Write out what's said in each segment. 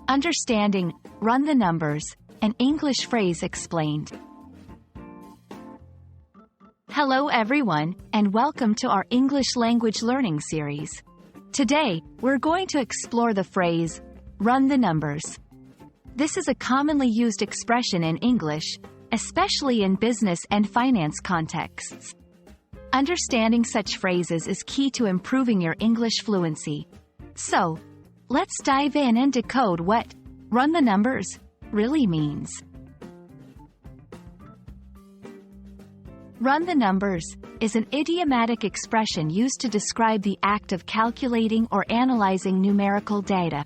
Understanding, Run the Numbers, an English phrase explained. Hello everyone, and welcome to our English language learning series. Today, we're going to explore the phrase, run the numbers. This is a commonly used expression in English, especially in business and finance contexts. Understanding such phrases is key to improving your English fluency. So, let's dive in and decode what run the numbers really means. Run the numbers is an idiomatic expression used to describe the act of calculating or analyzing numerical data.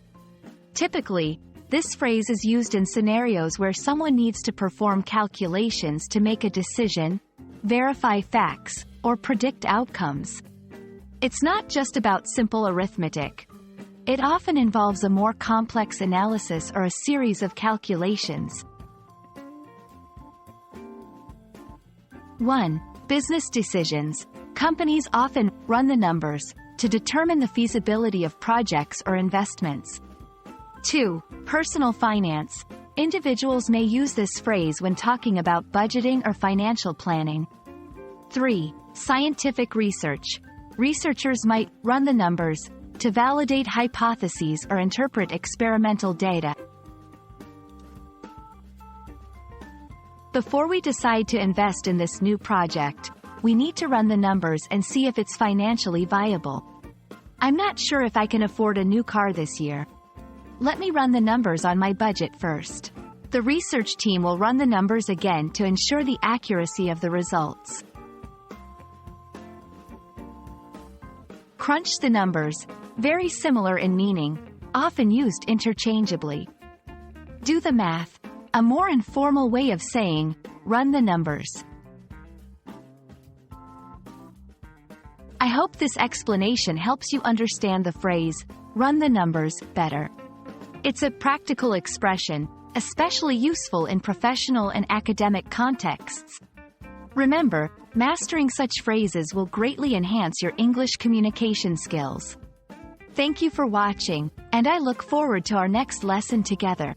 Typically, this phrase is used in scenarios where someone needs to perform calculations to make a decision, verify facts, or predict outcomes. It's not just about simple arithmetic. It often involves a more complex analysis or a series of calculations. 1. Business decisions. Companies often run the numbers to determine the feasibility of projects or investments. 2. Personal finance. Individuals may use this phrase when talking about budgeting or financial planning. 3. Scientific research. Researchers might run the numbers to validate hypotheses or interpret experimental data. Before we decide to invest in this new project, we need to run the numbers and see if it's financially viable. I'm not sure if I can afford a new car this year. Let me run the numbers on my budget first. The research team will run the numbers again to ensure the accuracy of the results. Crunch the numbers. Very similar in meaning, often used interchangeably. Do the math. A more informal way of saying, run the numbers. I hope this explanation helps you understand the phrase, run the numbers, better. It's a practical expression, especially useful in professional and academic contexts. Remember, mastering such phrases will greatly enhance your English communication skills. Thank you for watching, and I look forward to our next lesson together.